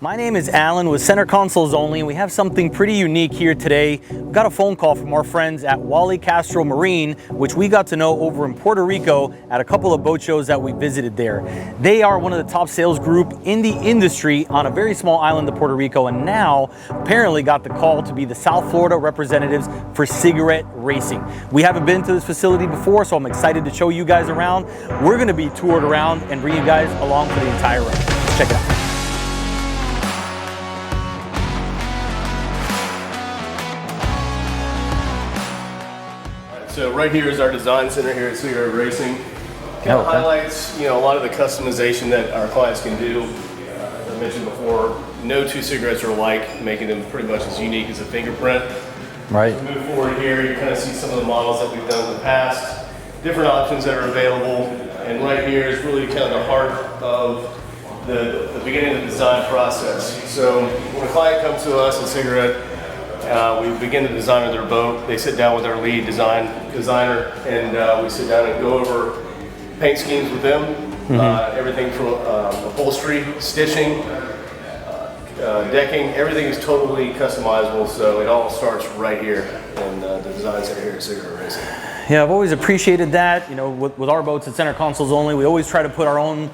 My name is Alan with Center Consoles Only, and we have something pretty unique here today. We got a phone call from our friends at Wally Castro Marine, which we got to know over in Puerto Rico at a couple of boat shows that we visited there. They are one of the top sales group in the industry on a very small island of Puerto Rico, and now apparently got the call to be the South Florida representatives for cigarette racing. We haven't been to this facility before, so I'm excited to show you guys around. We're gonna be toured around and bring you guys along for the entire ride. Let's check it out. So right here is our design center here at Cigarette Racing. Kind of highlights, a lot of the customization that our clients can do. As I mentioned before, no two cigarettes are alike, making them pretty much as unique as a fingerprint. Right. As we move forward here, you kind of see some of the models that we've done in the past, different options that are available, and right here is really kind of the heart of the beginning of the design process. So when a client comes to us at Cigarette, we begin the design of their boat. They sit down with our lead designer, and we sit down and go over paint schemes with them. Everything from upholstery, stitching, decking, everything is totally customizable. So it all starts right here in the design center here at Cigarette Racing. Yeah, I've always appreciated that. With our boats at Center Consoles Only, we always try to put our own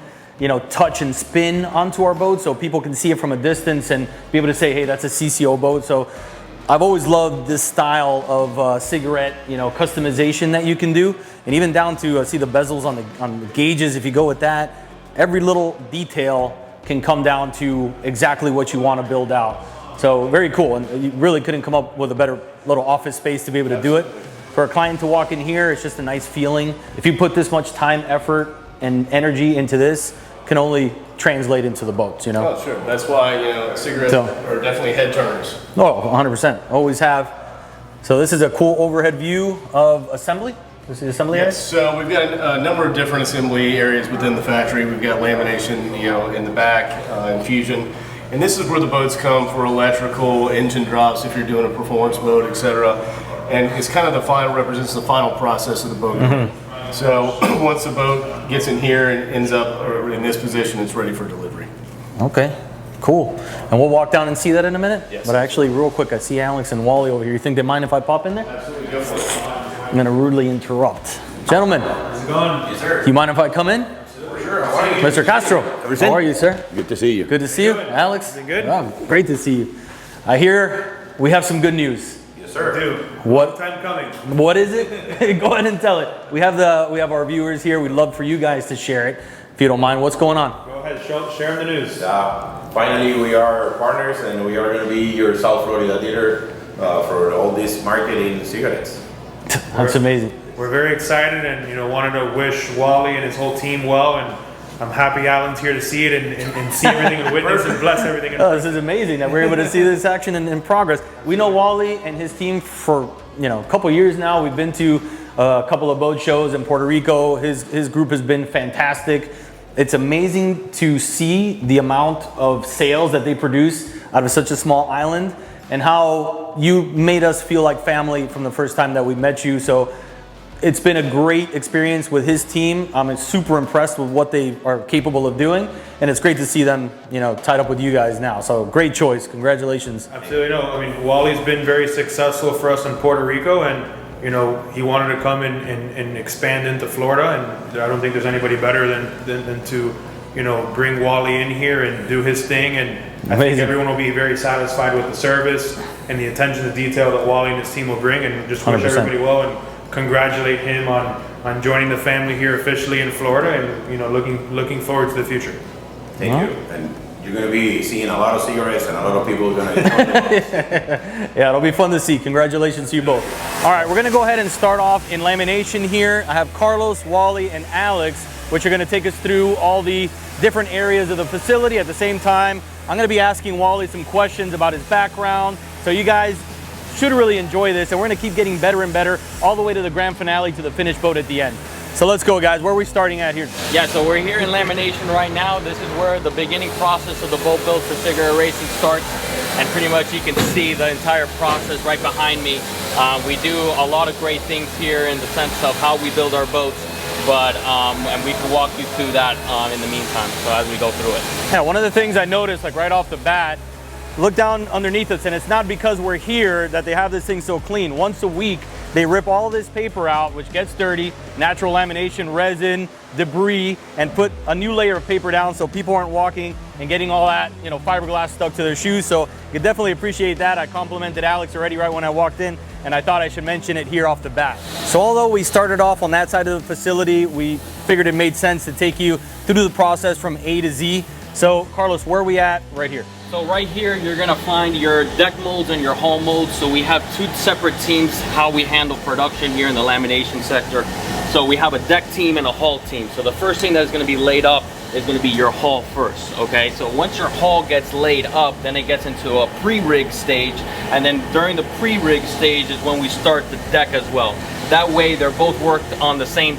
touch and spin onto our boat so people can see it from a distance and be able to say, hey, that's a CCO boat. So I've always loved this style of cigarette, customization that you can do, and even down to see the bezels on the gauges. If you go with that, every little detail can come down to exactly what you want to build out. So very cool, and you really couldn't come up with a better little office space to be able to do it. For a client to walk in here, it's just a nice feeling. If you put this much time, effort, and energy into this, can only translate into the boats, Oh, sure. That's why, cigarettes are definitely head turners. Oh, 100%. Always have. So this is a cool overhead view of assembly. This is the assembly area? So we've got a number of different assembly areas within the factory. We've got lamination, in the back, infusion. And this is where the boats come for electrical, engine drops, if you're doing a performance boat, etc. And it's kind of represents the final process of the boat. So once the boat gets in here and ends up in this position, it's ready for delivery. Okay, cool. And we'll walk down and see that in a minute? Yes. But actually, real quick, I see Alex and Wally over here. You think they mind if I pop in there? Absolutely, go for it. I'm gonna rudely interrupt. Gentlemen. How's it going? Yes, sir. You mind if I come in? For sure. How are you? Mr. Castro, how are you, sir? Good to see you. Good to see you. Alex? Good? Oh, great to see you. I hear we have some good news. Yes, sir. Dude, What? time coming. What is it? Go ahead and tell it. We have our viewers here. We'd love for you guys to share it, if you don't mind. What's going on? Go ahead, share them the news. Finally, we are partners, and we are going to be your South Florida dealer for all this marketing cigarettes. That's amazing. We're very excited and wanted to wish Wally and his whole team well, and I'm happy Alan's here to see it and see everything and witness and bless everything. Oh, this is amazing that we're able to see this action in progress. We know Wally and his team for a couple years now. We've been to a couple of boat shows in Puerto Rico. His group has been fantastic. It's amazing to see the amount of sales that they produce out of such a small island, and how you made us feel like family from the first time that we met you. So it's been a great experience with his team. I'm super impressed with what they are capable of doing, and it's great to see them, tied up with you guys now. So great choice. Congratulations. Absolutely. No, I mean, Wally's been very successful for us in Puerto Rico, and he wanted to come and expand into Florida, and I don't think there's anybody better than to bring Wally in here and do his thing. And I think everyone will be very satisfied with the service and the attention to detail that Wally and his team will bring, and just wish 100%. everybody well and congratulate him on joining the family here officially in Florida, and looking forward to the future. Thank you. And you're going to be seeing a lot of cigarettes, and a lot of people are going to enjoy them. Yeah, it'll be fun to see. Congratulations to you both. All right, we're going to go ahead and start off in lamination here. I have Carlos, Wally, and Alex, which are going to take us through all the different areas of the facility. At the same time, I'm going to be asking Wally some questions about his background. So you guys should really enjoy this, and we're going to keep getting better and better all the way to the grand finale, to the finished boat at the end. So let's go, guys. Where are we starting at here? Yeah, so we're here in lamination right now. This is where the beginning process of the boat build for cigarette racing starts, and pretty much you can see the entire process right behind me. We do a lot of great things here in the sense of how we build our boats. but and we can walk you through that in the meantime, so as we go through it. Yeah, one of the things I noticed, like right off the bat, look down underneath us, and it's not because we're here that they have this thing so clean. Once a week, they rip all this paper out, which gets dirty, natural lamination, resin, debris, and put a new layer of paper down so people aren't walking and getting all that, you know, fiberglass stuck to their shoes. So you can definitely appreciate that. I complimented Alex already right when I walked in, and I thought I should mention it here off the bat. So although we started off on that side of the facility, we figured it made sense to take you through the process from A to Z. So Carlos, where are we at? Right here. So right here, you're gonna find your deck molds and your hull molds. So we have two separate teams, how we handle production here in the lamination sector. So we have a deck team and a hull team. So the first thing that's gonna be laid up is gonna be your hull first, okay? So once your hull gets laid up, then it gets into a pre-rig stage. And then during the pre-rig stage is when we start the deck as well. That way they're both worked on the same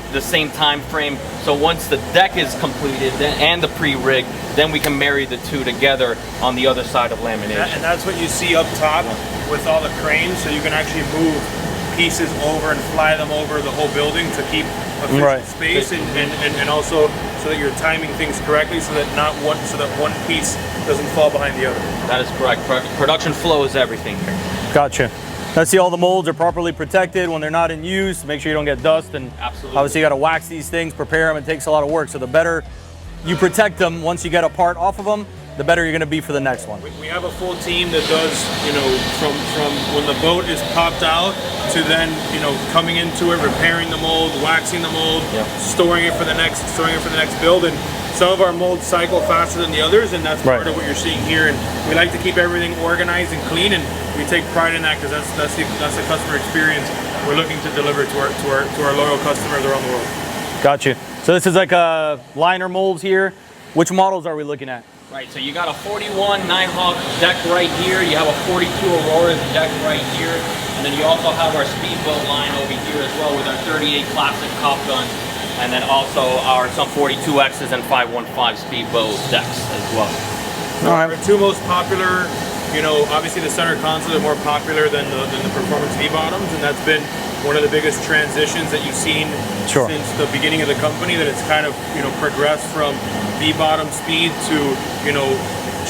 time frame. So once the deck is completed and the pre-rig, then we can marry the two together on the other side of lamination. And that's what you see up top with all the cranes, so you can actually move pieces over and fly them over the whole building to keep efficient space and also so that you're timing things correctly so that one piece doesn't fall behind the other. That is correct. Production flow is everything here. Gotcha. Let's see, all the molds are properly protected when they're not in use. Make sure you don't get dust, and Absolutely. obviously you got to wax these things, prepare them. It takes a lot of work. So the better you protect them once you get a part off of them, the better you're going to be for the next one. We have a full team that does, you know, from when the boat is popped out to then, you know, coming into it, repairing the mold, waxing the mold, storing it for the next build. And some of our molds cycle faster than the others, and that's part of what you're seeing here. And we like to keep everything organized and clean, and we take pride in that because that's the customer experience we're looking to deliver to our loyal customers around the world. Gotcha. So this is like a liner molds here. Which models are we looking at? Right, so you got a 41 Nighthawk deck right here, you have a 42 Aurora deck right here, and then you also have our speedboat line over here as well with our 38 Classic Cop Gun, and then also some 42Xs and 515 speedboat decks as well. All right. Our two most popular, you know, obviously the center consoles are more popular than the performance V-bottoms, and that's been one of the biggest transitions that you've seen since the beginning of the company, that it's kind of, you know, progressed from V-bottom speed to, you know,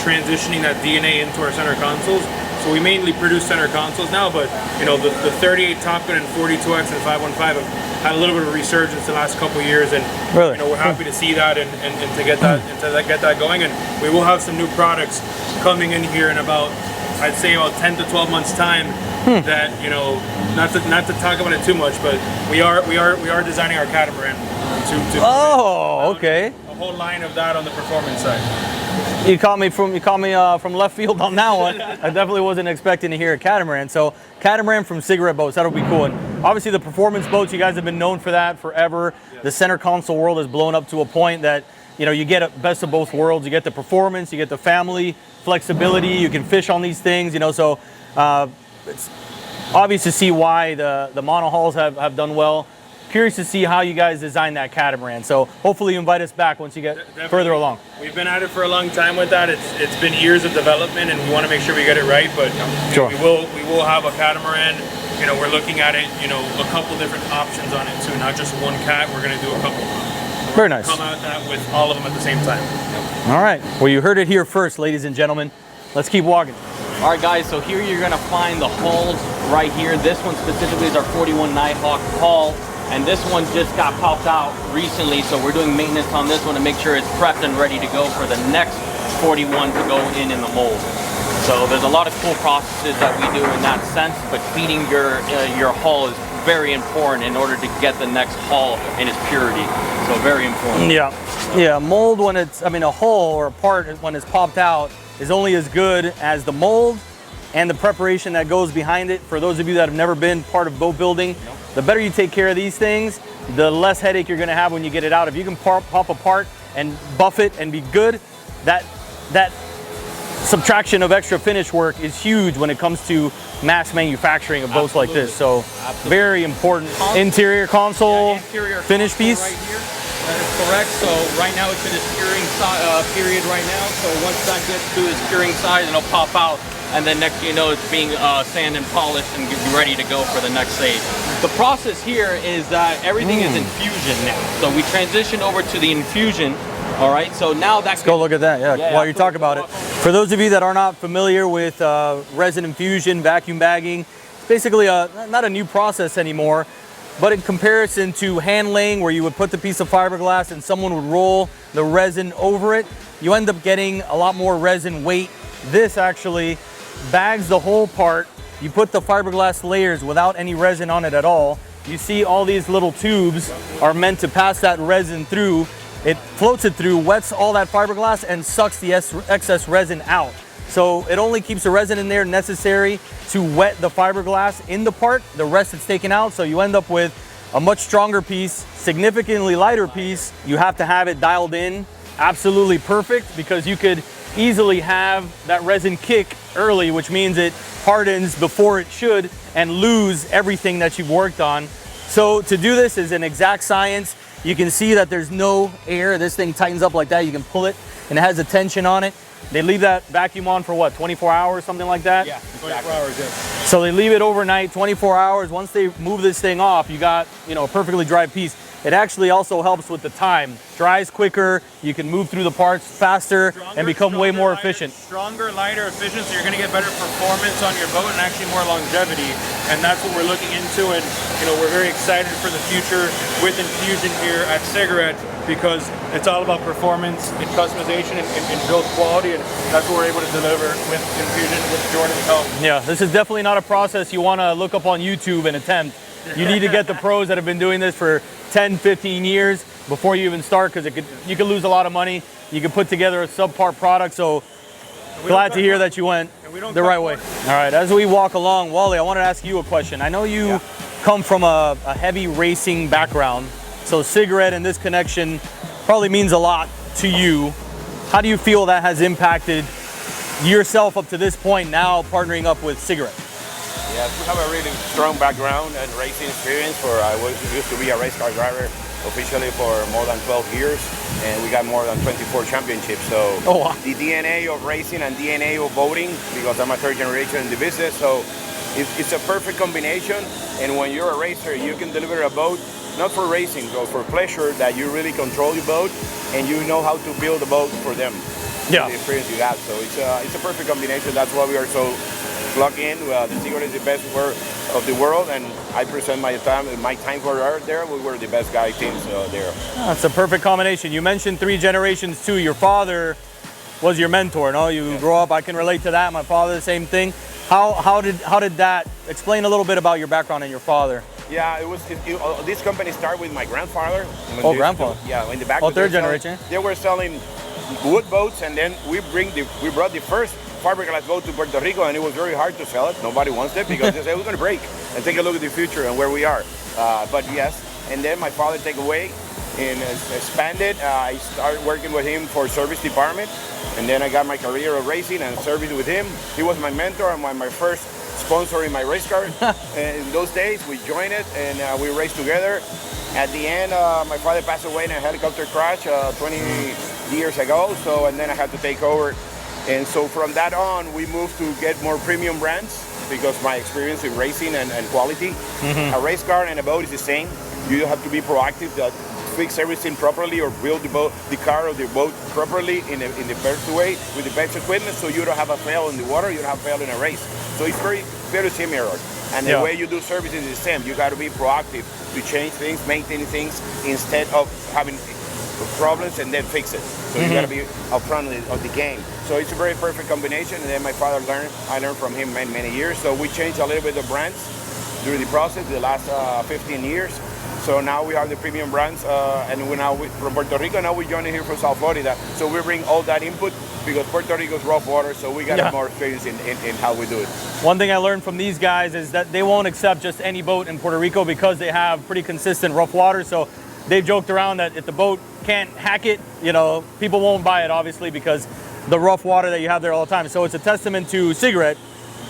transitioning that DNA into our center consoles. So we mainly produce center consoles now, but, you know, the 38 Top Gun and 42X and 515 have had a little bit of a resurgence the last couple of years, and you know, we're happy to see that and to get that going. And we will have some new products coming in here in about, I'd say about 10 to 12 months time. That, you know, not to talk about it too much, but we are designing our catamaran to okay. a whole line of that on the performance side. You caught me from left field on that one. I definitely wasn't expecting to hear a catamaran. So catamaran from cigarette boats, that'll be cool. And obviously the performance boats, you guys have been known for that forever. The center console world has blown up to a point that, you know, you get a best of both worlds. You get the performance, you get the family flexibility, you can fish on these things, you know, so it's obvious to see why the monohulls have done well. Curious to see how you guys design that catamaran. So hopefully you invite us back once you get further along. We've been at it for a long time with that. It's been years of development, and we want to make sure we get it right. But we will have a catamaran. You know, we're looking at it. You know, a couple different options on it too, not just one cat. We're going to do a couple. Very nice. Come at that with all of them at the same time. All right. Well, you heard it here first, ladies and gentlemen. Let's keep walking. All right, guys, so here you're gonna find the hulls right here. This one specifically is our 41 Nighthawk hull, and this one just got popped out recently, so we're doing maintenance on this one to make sure it's prepped and ready to go for the next 41 to go in the mold. So there's a lot of cool processes that we do in that sense, but feeding your hull is very important in order to get the next hull in its purity. So very important. Yeah, mold when it's, I mean, a hull or a part when it's popped out is only as good as the mold and the preparation that goes behind it. For those of you that have never been part of boat building, the better you take care of these things, the less headache you're gonna have when you get it out. If you can pop a part and buff it and be good, that subtraction of extra finish work is huge when it comes to mass manufacturing of boats like this. So very important. Interior console, interior finish piece. right here. That is correct. So right now it's in its curing period right now. So once that gets to its curing size, it'll pop out, and then next you know it's being sanded and polished and be ready to go for the next stage. The process here is that everything is infusion now. So we transitioned over to the infusion. All right, so now that's Go look at that, yeah, while you talk about it. For those of you that are not familiar with resin infusion, vacuum bagging, it's basically not a new process anymore, but in comparison to hand laying, where you would put the piece of fiberglass and someone would roll the resin over it, you end up getting a lot more resin weight. This actually bags the whole part. You put the fiberglass layers without any resin on it at all. You see all these little tubes are meant to pass that resin through. It floats it through, wets all that fiberglass, and sucks the excess resin out. So it only keeps the resin in there necessary to wet the fiberglass in the part. The rest is taken out, so you end up with a much stronger piece, significantly lighter piece. You have to have it dialed in absolutely perfect, because you could easily have that resin kick early, which means it hardens before it should and lose everything that you've worked on. So to do this is an exact science. You can see that there's no air. This thing tightens up like that. You can pull it and it has a tension on it. They leave that vacuum on for what, 24 hours, something like that? Yeah, 24 hours, yeah. So they leave it overnight, 24 hours. Once they move this thing off, you got, a perfectly dry piece. It actually also helps with the time. Dries quicker, you can move through the parts faster and become way more efficient. Stronger, lighter, efficient, so you're going to get better performance on your boat and actually more longevity. And that's what we're looking into, and we're very excited for the future with infusion here at Cigarette, because it's all about performance and customization and build quality, and that's what we're able to deliver with infusion with Jordan's help. Yeah, this is definitely not a process you want to look up on YouTube and attempt. You need to get the pros that have been doing this for 10, 15 years before you even start, because you could lose a lot of money. You could put together a subpar product. So glad to hear that you went the right way. All right, as we walk along, Wally, I wanted to ask you a question. I know you come from a heavy racing background, so Cigarette and this connection probably means a lot to you. How do you feel that has impacted yourself up to this point, now partnering up with Cigarette? Yes, we have a really strong background and racing experience. I used to be a race car driver officially for more than 12 years, and we got more than 24 championships. So the DNA of racing and DNA of boating, because I'm a third generation in the business, so it's a perfect combination. And when you're a racer, you can deliver a boat not for racing, but for pleasure, that you really control your boat and you know how to build a boat for them. Yeah. The experience you have. So it's a perfect combination. That's why we are so plugged in. The Cigarette is the best of the world, and I present my time for her there. We were the best guy teams there. That's a perfect combination. You mentioned 3 generations too. Your father was your mentor, no? You grew up, I can relate to that. My father, the same thing. How did that, explain a little bit about your background and your father. Yeah, this company started with my grandfather. Oh, grandfather. Yeah, in the back. Oh, third generation. They were selling wood boats, and then we brought the first fiberglass boat to Puerto Rico, and it was very hard to sell it. Nobody wants it because they say we're going to break. And take a look at the future and where we are. But yes, and then my father take away and expanded. I started working with him for service department, and then I got my career of racing and service with him. He was my mentor and my first sponsor in my race car. And in those days, we joined it and we raced together. At the end, my father passed away in a helicopter crash 20 years ago. So, and then I had to take over. And so from that on, we moved to get more premium brands because my experience in racing and quality. A race car and a boat is the same. You have to be proactive, fix everything properly, or build the car or the boat properly in the best way with the best equipment, so you don't have a fail in the water, you don't have a fail in a race. So it's very similar. And the way you do service is the same. You got to be proactive to change things, maintain things, instead of having problems and then fix it. So you got to be upfront of the game. So it's a very perfect combination. And then my father I learned from him many years. So we changed a little bit of brands during the process, the last 15 years. So now we have the premium brands, and we're from Puerto Rico. Now we're joining here from South Florida. So we bring all that input because Puerto Rico's rough water, so we got more experience in how we do it. One thing I learned from these guys is that they won't accept just any boat in Puerto Rico because they have pretty consistent rough water. So they've joked around that if the boat can't hack it, people won't buy it, obviously, because the rough water that you have there all the time. So it's a testament to Cigarette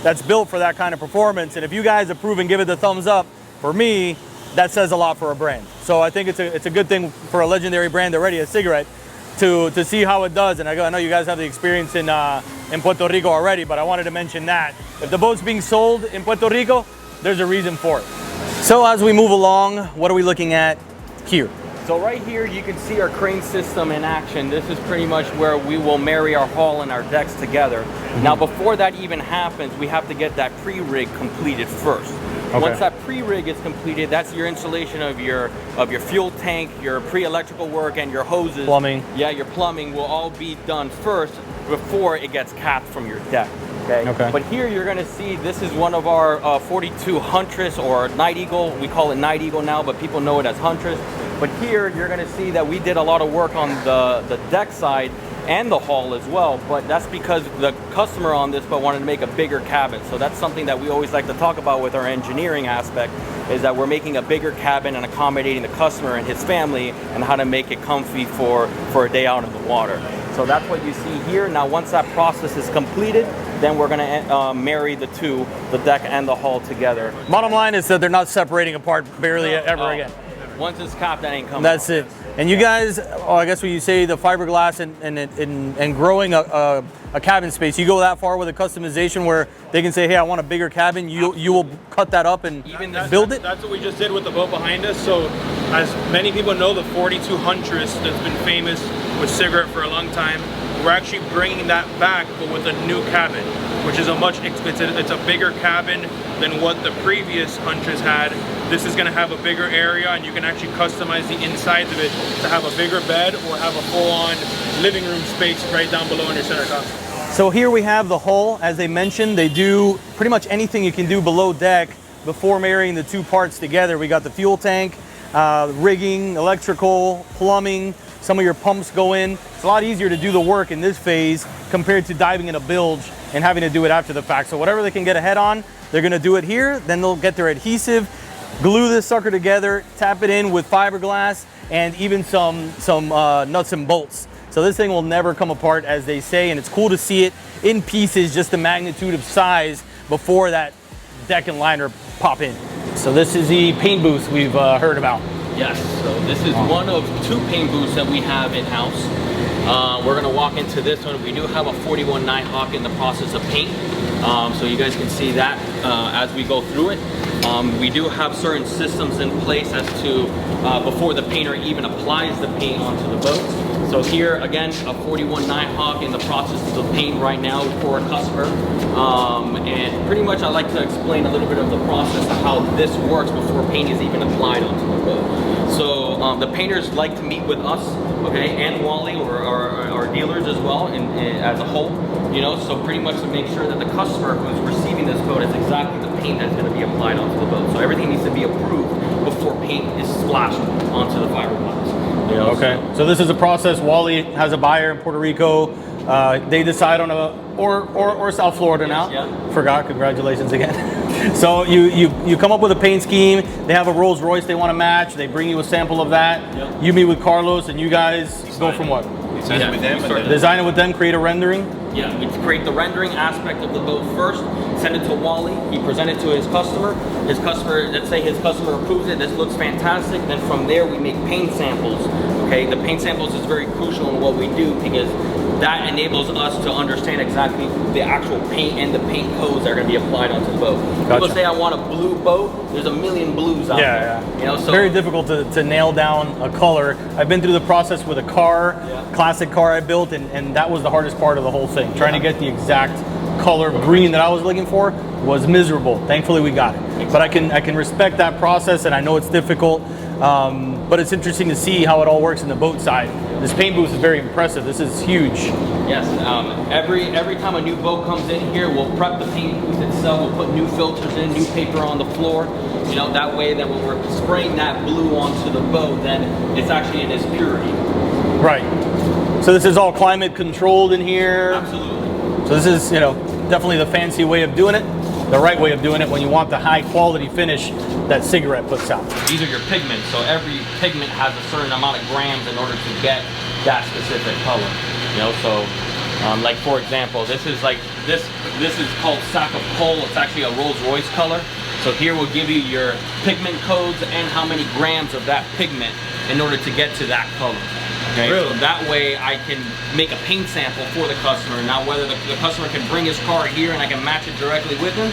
that's built for that kind of performance. And if you guys approve and give it the thumbs up, for me, that says a lot for a brand. So I think it's a good thing for a legendary brand already, a Cigarette, to see how it does. And I know you guys have the experience in Puerto Rico already, but I wanted to mention that if the boat's being sold in Puerto Rico, there's a reason for it. So as we move along, what are we looking at here? So right here, you can see our crane system in action. This is pretty much where we will marry our hull and our decks together. Now, before that even happens, we have to get that pre-rig completed first. Okay. Once that pre-rig is completed, that's your installation of your fuel tank, your pre-electrical work, and your hoses. Plumbing. Yeah, your plumbing will all be done first before it gets capped from your deck. Okay. But here you're going to see this is one of our 42 Huntress or Night Eagle. We call it Night Eagle now, but people know it as Huntress. But here you're going to see that we did a lot of work on the deck side and the hull as well, but that's because the customer on this but wanted to make a bigger cabin. So that's something that we always like to talk about with our engineering aspect, is that we're making a bigger cabin and accommodating the customer and his family and how to make it comfy for a day out in the water. So that's what you see here. Now once that process is completed, then we're going to marry the two, the deck and the hull together. Bottom line is that they're not separating apart barely ever again. Once it's capped, that ain't coming. That's it. And you guys, I guess when you say the fiberglass and growing a cabin space, you go that far with a customization where they can say, hey, I want a bigger cabin. You will cut that up and build it? That's what we just did with the boat behind us. So as many people know, the 42 Huntress that's been famous with cigarette for a long time, we're actually bringing that back, but with a new cabin, which is it's a bigger cabin than what the previous Huntress had. This is going to have a bigger area, and you can actually customize the insides of it to have a bigger bed or have a full-on living room space right down below in your center console. So here we have the hull. As they mentioned, they do pretty much anything you can do below deck before marrying the two parts together. We got the fuel tank, rigging, electrical, plumbing, some of your pumps go in. It's a lot easier to do the work in this phase compared to diving in a bilge and having to do it after the fact. So whatever they can get ahead on, they're gonna do it here. Then they'll get their adhesive, glue this sucker together, tap it in with fiberglass, and even some nuts and bolts. So this thing will never come apart, as they say, and it's cool to see it in pieces, just the magnitude of size before that deck and liner pop in. So this is the paint booth we've heard about. Yes, so this is one of two paint booths that we have in-house. We're gonna walk into this one. We do have a 41 Nighthawk in the process of paint. So you guys can see that as we go through it. We do have certain systems in place as to before the painter even applies the paint onto the boat. So here again, a 41 Nighthawk in the process of paint right now for a customer. And pretty much I like to explain a little bit of the process of how this works before paint is even applied onto the boat. So the painters like to meet with us, okay, and Wally or our dealers as well, as a whole. You know, so pretty much to make sure that the customer who's receiving this boat is exactly the paint that's going to be applied onto the boat. So everything needs to be approved before paint is splashed onto the fiberglass. You know, Okay, so this is a process. Wally has a buyer in Puerto Rico. They decide on or South Florida now. Yeah. Forgot. Congratulations again. So you come up with a paint scheme. They have a Rolls Royce they want to match. They bring you a sample of that. Yep. You meet with Carlos, and you guys go from what? Design it with them, and then Design it with them. Create a rendering. Yeah, we create the rendering aspect of the boat first, send it to Wally, he present it to his customer, let's say his customer approves it, this looks fantastic, then from there we make paint samples, okay? The paint samples is very crucial in what we do because that enables us to understand exactly the actual paint and the paint codes that are going to be applied onto the boat. Gotcha. People say I want a blue boat, there's a million blues out there. Yeah. You know, so very difficult to nail down a color. I've been through the process with a car, classic car I built, and that was the hardest part of the whole thing. Trying to get the exact color green that I was looking for was miserable. Thankfully we got it. Exactly. But I can respect that process, and I know it's difficult. But it's interesting to see how it all works in the boat side. This paint booth is very impressive. This is huge. Yes, every time a new boat comes in here, we'll prep the paint booth itself, we'll put new filters in, new paper on the floor. You know, that way that when we're spraying that blue onto the boat, then it's actually in its purity. Right. So this is all climate controlled in here. Absolutely. So this is, you know, definitely the fancy way of doing it. The right way of doing it when you want the high quality finish that cigarette puts out. These are your pigments, so every pigment has a certain amount of grams in order to get that specific color. You know, so like for example, this is called sack of coal. It's actually a Rolls Royce color. So here we'll give you your pigment codes and how many grams of that pigment in order to get to that color. Okay, so that way I can make a paint sample for the customer. Now whether the customer can bring his car here and I can match it directly with him,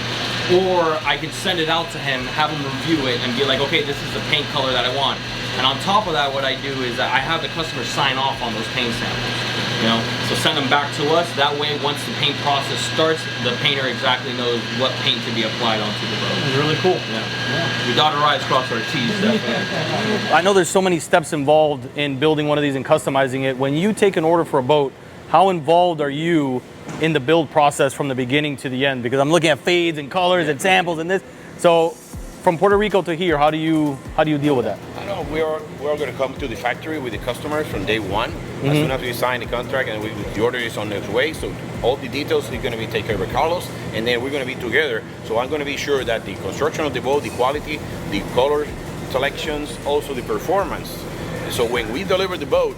or I can send it out to him, have him review it and be like, okay, this is the paint color that I want. And on top of that, what I do is that I have the customer sign off on those paint samples. You know, so send them back to us. That way, once the paint process starts, the painter exactly knows what paint to be applied onto the boat. It's really cool. Yeah. We dot our I's, cross our T's, definitely. I know there's so many steps involved in building one of these and customizing it. When you take an order for a boat, how involved are you in the build process from the beginning to the end? Because I'm looking at fades and colors and samples and this. So from Puerto Rico to here, how do you deal with that? I know we're going to come to the factory with the customers from day one. As soon as we sign the contract and the order is on its way, so all the details are going to be taken care of Carlos, and then we're going to be together. So I'm going to be sure that the construction of the boat, the quality, the color selections, also the performance. So when we deliver the boat,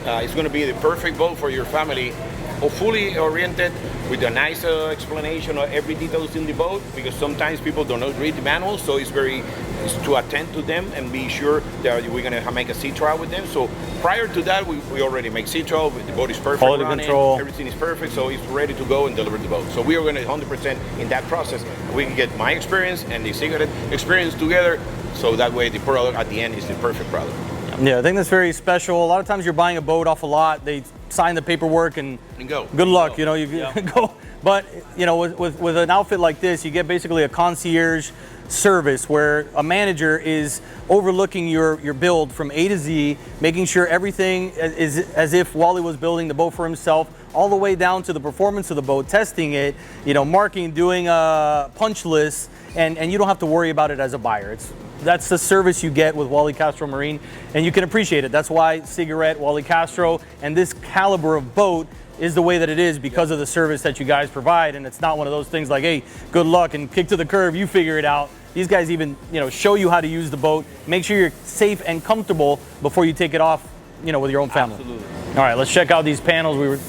it's going to be the perfect boat for your family, or fully oriented with a nice explanation of every details in the boat, because sometimes people don't read the manual, so it's to attend to them and be sure that we're going to make a sea trial with them. So prior to that, we already make sea trial, the boat is perfect, quality control, everything is perfect, so it's ready to go and deliver the boat. So we are going to 100% in that process. We can get my experience and the cigarette experience together, so that way the product at the end is the perfect product. Yeah, I think that's very special. A lot of times you're buying a boat off a lot, they sign the paperwork and go. Good luck, you know, you go. But, you know, with an outfit like this, you get basically a concierge service where a manager is overlooking your build from A to Z, making sure everything is as if Wally was building the boat for himself, all the way down to the performance of the boat, testing it, you know, marking, doing a punch list, and you don't have to worry about it as a buyer. That's the service you get with Wally Castro Marine, and you can appreciate it. That's why Cigarette, Wally Castro, and this caliber of boat is the way that it is, because of the service that you guys provide. And it's not one of those things like, hey, good luck and kick to the curb, you figure it out. These guys even, you know, show you how to use the boat, make sure you're safe and comfortable before you take it off, you know, with your own family. Absolutely. All right, let's check out these panels we were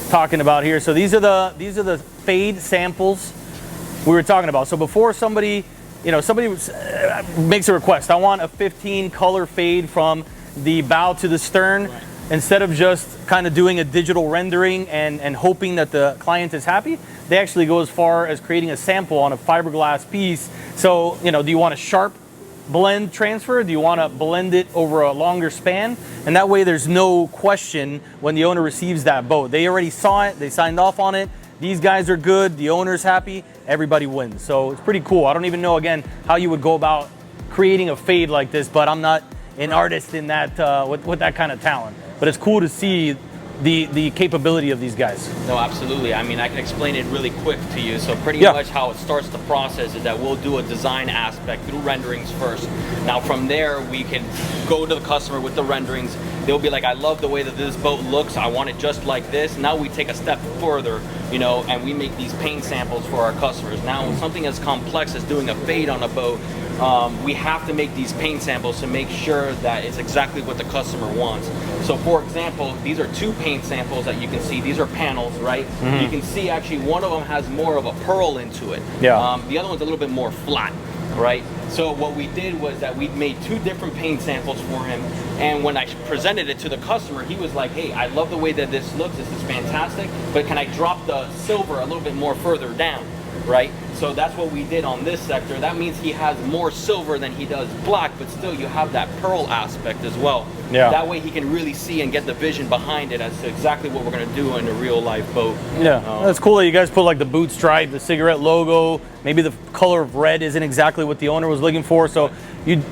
talking about here. So these are the fade samples we were talking about. So before somebody makes a request, I want a 15 color fade from the bow to the stern. Right. Instead of just kind of doing a digital rendering and hoping that the client is happy, they actually go as far as creating a sample on a fiberglass piece. So, you know, do you want a sharp blend transfer? Do you want to blend it over a longer span? And that way there's no question when the owner receives that boat. They already saw it, they signed off on it. These guys are good, the owner's happy, everybody wins. So it's pretty cool. I don't even know, again, how you would go about creating a fade like this, but I'm not an artist in that with that kind of talent. But it's cool to see the capability of these guys. No, absolutely. I mean, I can explain it really quick to you. So pretty much how it starts the process is that we'll do a design aspect through renderings first. Now from there, we can go to the customer with the renderings. They'll be like, I love the way that this boat looks. I want it just like this. Now we take a step further, you know, and we make these paint samples for our customers. Now something as complex as doing a fade on a boat, we have to make these paint samples to make sure that it's exactly what the customer wants. So for example, these are two paint samples that you can see. These are panels, right? You can see actually one of them has more of a pearl into it. Yeah. The other one's a little bit more flat, right? So what we did was that we made two different paint samples for him, and when I presented it to the customer, he was like, hey, I love the way that this looks, this is fantastic, but can I drop the silver a little bit more further down, right? So that's what we did on this sector. That means he has more silver than he does black, but still you have that pearl aspect as well. Yeah. That way he can really see and get the vision behind it as to exactly what we're gonna do in a real life boat. Yeah, that's cool that you guys put like the boot stripe, the cigarette logo, maybe the color of red isn't exactly what the owner was looking for, so you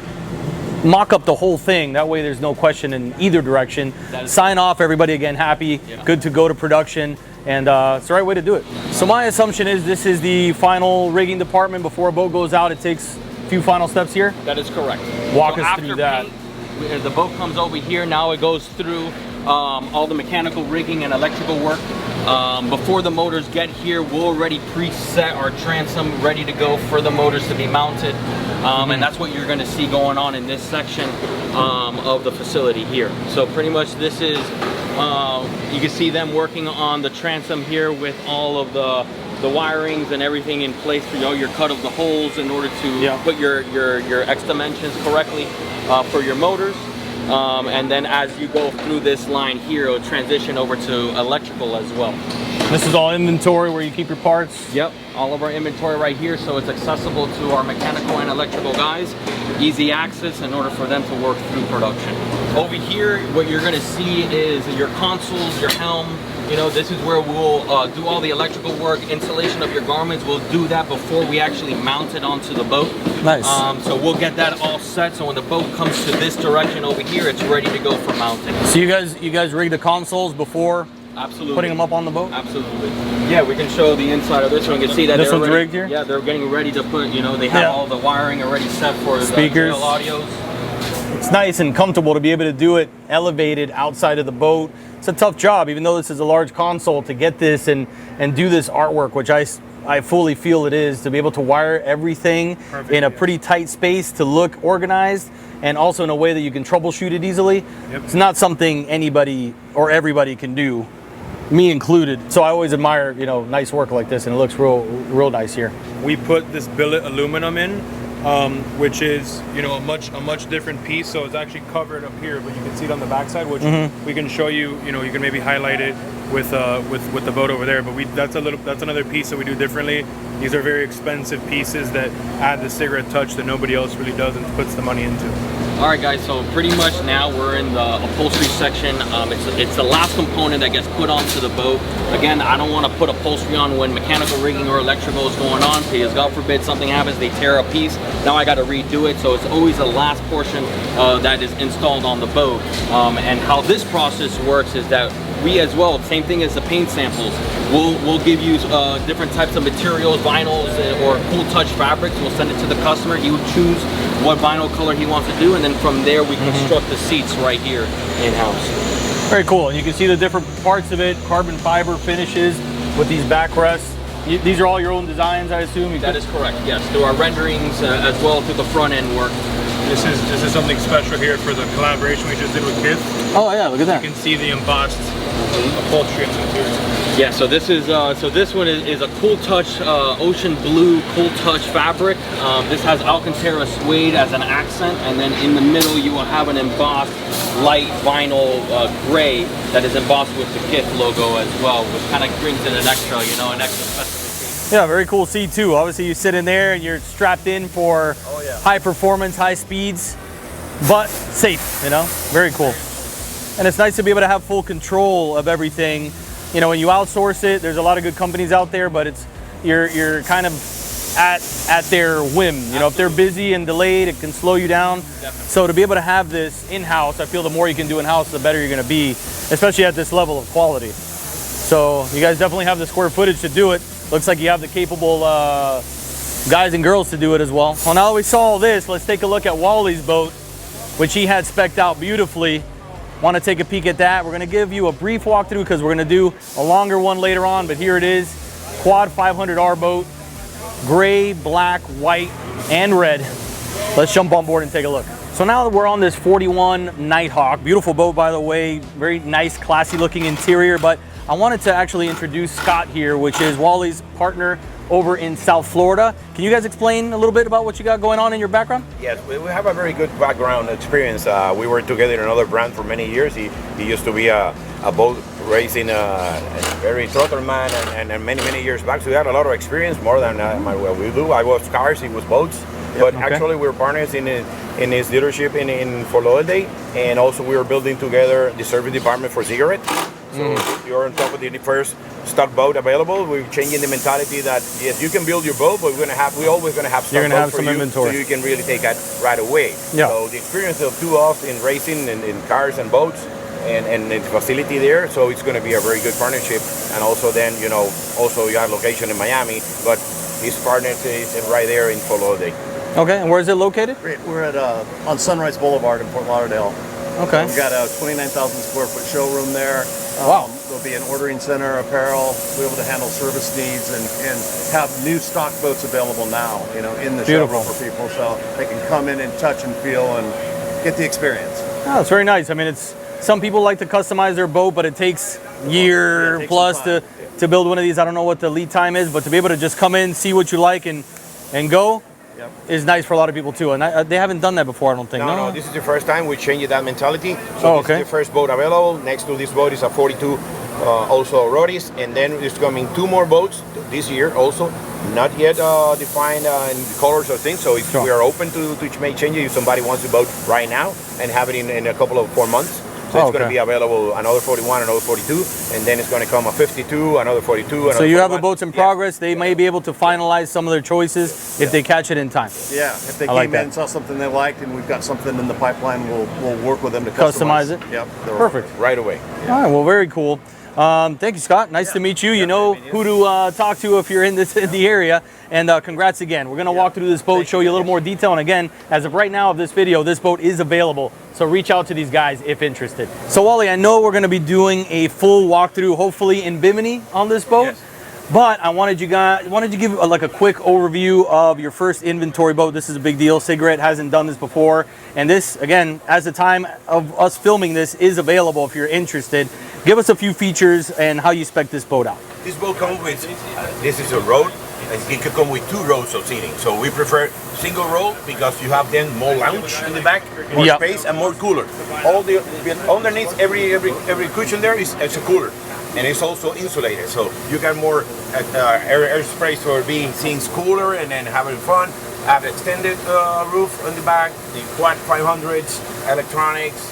mock up the whole thing. That way there's no question in either direction. Sign off, everybody again happy, good to go to production. And it's the right way to do it. So my assumption is this is the final rigging department. Before a boat goes out, it takes a few final steps here. That is correct. Walk so us through that. Paint, the boat comes over here. Now it goes through all the mechanical rigging and electrical work. Before the motors get here, we'll already preset our transom ready to go for the motors to be mounted. And that's what you're going to see going on in this section of the facility here. So pretty much this is, you can see them working on the transom here with all of the wirings and everything in place for your cut of the holes in order to put your X dimensions correctly for your motors. And then as you go through this line here, it'll transition over to electrical as well. This is all inventory where you keep your parts? Yep, all of our inventory right here, so it's accessible to our mechanical and electrical guys. Easy access in order for them to work through production. Over here, what you're gonna see is your consoles, your helm. You know, this is where we'll do all the electrical work, installation of your garments. We'll do that before we actually mount it onto the boat. Nice. So we'll get that all set, so when the boat comes to this direction over here, it's ready to go for mounting. So you guys rig the consoles before Absolutely. putting them up on the boat? Absolutely. Yeah, we can show the inside of this one. You can see that this they're one's already, rigged here? Yeah, they're getting ready to put, you know, they have all the wiring already set for Speakers. the tail audios. It's nice and comfortable to be able to do it elevated outside of the boat. It's a tough job, even though this is a large console, to get this and do this artwork, which I fully feel it is, to be able to wire everything in a pretty tight space to look organized, and also in a way that you can troubleshoot it easily. Yep. It's not something anybody or everybody can do, me included. So I always admire, you know, nice work like this, and it looks real nice here. We put this billet aluminum in, which is, you know, a much different piece. So it's actually covered up here, but you can see it on the backside, which we can show you. You know, you can maybe highlight it with the boat over there. But that's another piece that we do differently. These are very expensive pieces that add the cigarette touch that nobody else really does and puts the money into. All right, guys, so pretty much now we're in the upholstery section. It's the last component that gets put onto the boat. Again, I don't want to put upholstery on when mechanical rigging or electrical is going on, because God forbid something happens, they tear a piece. Now I got to redo it, so it's always the last portion that is installed on the boat. And how this process works is that we as well, same thing as the paint samples, we'll give you different types of materials, vinyls or cool touch fabrics. We'll send it to the customer. He will choose what vinyl color he wants to do, and then from there we construct the seats right here in-house. Very cool. And you can see the different parts of it, carbon fiber finishes with these backrests. These are all your own designs, I assume? That is correct, yes. Through our renderings as well through the front end work. This is something special here for the collaboration we just did with Kith. Oh yeah, look at that. You can see the embossed upholstery interior. Yeah, so this is this one is a Cool Touch ocean blue Cool Touch fabric. This has Alcantara suede as an accent, and then in the middle you will have an embossed light vinyl gray that is embossed with the Kith logo as well, which kind of brings in an extra, you know, an extra specification. Yeah, very cool seat too. Obviously you sit in there and you're strapped in for high performance, high speeds, but safe, you know, very cool. And it's nice to be able to have full control of everything. You know, when you outsource it, there's a lot of good companies out there, but you're kind of at their whim. You know, if they're busy and delayed, it can slow you down. Definitely. So to be able to have this in-house, I feel the more you can do in-house, the better you're gonna be, especially at this level of quality. So you guys definitely have the square footage to do it. Looks like you have the capable guys and girls to do it as well. Well, now that we saw all this, let's take a look at Wally's boat, which he had spec'd out beautifully. Want to take a peek at that? We're going to give you a brief walkthrough because we're going to do a longer one later on, but here it is. Quad 500R boat, gray, black, white, and red. Let's jump on board and take a look. So now that we're on this 41 Nighthawk, beautiful boat by the way, very nice, classy looking interior, but I wanted to actually introduce Scott here, which is Wally's partner over in South Florida. Can you guys explain a little bit about what you got going on in your background? Yes, we have a very good background experience. We were together in another brand for many years. He used to be a boat racing, very trotter man, and many years back. So we had a lot of experience, more than what we do. I was cars, he was boats. But actually we were partners in his dealership in Fort Lauderdale, and also we were building together the service department for cigarettes. So you're on top of the first stock boat available. We're changing the mentality that yes, you can build your boat, but we're always going to have stock boats for you, inventory, so you can really take that right away. Yeah. So the experience of two of us in racing and in cars and boats, and the facility there, so it's going to be a very good partnership. And also then, you know, also you have location in Miami, but his partner is right there in Fort Lauderdale. Okay, and where is it located? We're at on Sunrise Boulevard in Fort Lauderdale. Okay. We've got a 29,000 square foot showroom there. Wow. There'll be an ordering center, apparel. We'll be able to handle service needs and have new stock boats available now, you know, in the Beautiful. showroom for people, so they can come in and touch and feel and get the experience. Oh, it's very nice. I mean, it's some people like to customize their boat, but it takes year plus some to build one of these. I don't know what the lead time is, but to be able to just come in, see what you like, and go, is nice for a lot of people too, and they haven't done that before, I don't think. No, this is the first time we changed that mentality. So Oh, this is the first boat available. Next to this boat is a 42 also Roadies, and then there's coming 2 more boats this year also. Not yet defined in colors or things, so we are open to make changes if somebody wants the boat right now and have it in a couple of 4 months. So it's going to be available another 41, another 42, and then it's going to come a 52, another 42. Another so you 41. have the boats in progress. They may be able to finalize some of their choices if they catch it in time. Yeah, if they like came in, saw something they liked, and we've got something in the pipeline, we'll work with them to Customize it? Yep. Perfect. Right away. All right, well, very cool. Thank you, Scott. Nice to meet you. You know who to talk to if you're in the area. And congrats again. We're going to walk through this boat, show you a little more detail. And again, as of right now of this video, this boat is available. So reach out to these guys if interested. So Wally, I know we're going to be doing a full walkthrough, hopefully in Bimini on this boat. Yes. But I wanted to give like a quick overview of your first inventory boat. This is a big deal. Cigarette hasn't done this before. And this, again, as the time of us filming this is available if you're interested. Give us a few features and how you spec this boat out. This boat comes with, this is a road, and it could come with 2 rows of seating. So we prefer single row because you have then more lounge in the back, more space and more cooler. All the underneath every cushion there is a cooler. And it's also insulated, so you get more air space for being things cooler and then having fun. Have extended roof on the back, the quad 500s, electronics,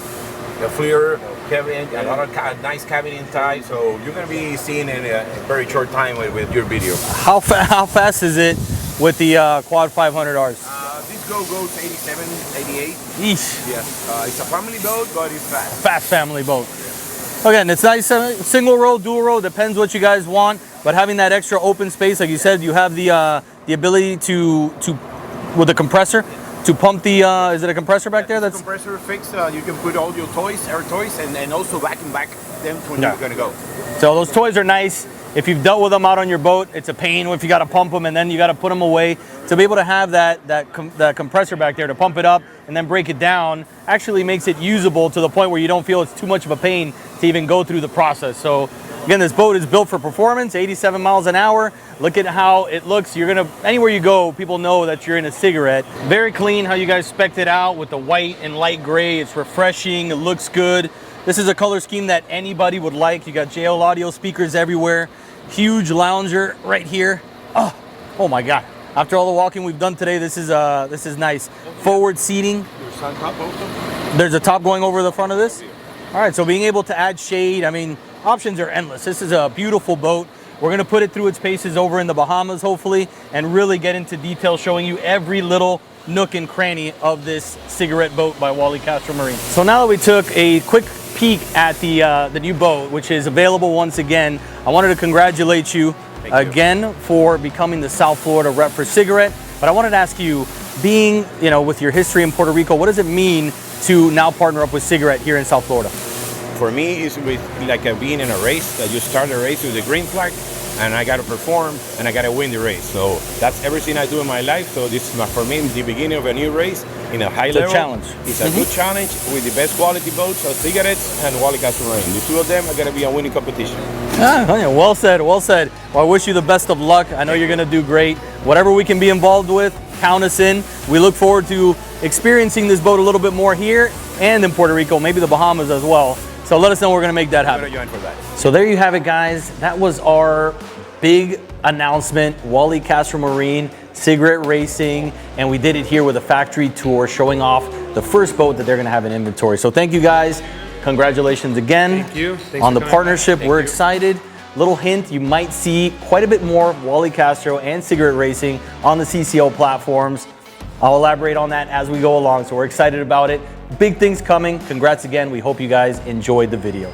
the FLIR cabin, another nice cabin inside. So you're going to be seeing in a very short time with your video. How fast is it with the quad 500Rs? This goes 87, 88. Yeesh. Yes, it's a family boat, but it's fast. Fast family boat. Again, it's nice, single row, dual row, depends what you guys want. But having that extra open space, like you said, you have the ability to with the compressor to pump the. Is it a compressor back there? That's compressor fixed. You can put all your toys, air toys, and also vacuum back them when you're gonna go. So those toys are nice. If you've dealt with them out on your boat, it's a pain if you got to pump them and then you got to put them away. To be able to have that compressor back there to pump it up and then break it down actually makes it usable to the point where you don't feel it's too much of a pain to even go through the process. So again, this boat is built for performance, 87 miles an hour. Look at how it looks. You're gonna, anywhere you go, people know that you're in a Cigarette. Very clean how you guys spec'd it out with the white and light gray. It's refreshing, it looks good. This is a color scheme that anybody would like. You got JL audio speakers everywhere. Huge lounger right here. Oh my God. After all the walking we've done today, this is nice. Forward seating. There's a top going over the front of this. All right, so being able to add shade, I mean, options are endless. This is a beautiful boat. We're gonna put it through its paces over in the Bahamas, hopefully, and really get into detail showing you every little nook and cranny of this Cigarette boat by Wally Castro Marine. So now that we took a quick peek at the new boat, which is available once again, I wanted to congratulate you again for becoming the South Florida rep for Cigarette. But I wanted to ask you, being, you know, with your history in Puerto Rico, what does it mean to now partner up with Cigarette here in South Florida? For me, it's like being in a race, that you start a race with the green flag, and I got to perform, and I got to win the race. So that's everything I do in my life. So this is, for me, the beginning of a new race in a high level. It's a challenge. It's a good challenge with the best quality boats, so Cigarettes and Wally Castro Marine. The 2 of them are going to be a winning competition. Well said, well said. Well, I wish you the best of luck. I know you're going to do great. Whatever we can be involved with, count us in. We look forward to experiencing this boat a little bit more here and in Puerto Rico, maybe the Bahamas as well. So let us know, we're going to make that happen. Join for that. So there you have it, guys. That was our big announcement. Wally Castro Marine, Cigarette Racing, and we did it here with a factory tour showing off the first boat that they're going to have in inventory. So thank you, guys. Congratulations again. Thank you. Thanks on the for coming partnership. back. We're excited. Little hint, you might see quite a bit more Wally Castro and Cigarette Racing on the CCO platforms. I'll elaborate on that as we go along, so we're excited about it. Big things coming. Congrats again. We hope you guys enjoyed the video.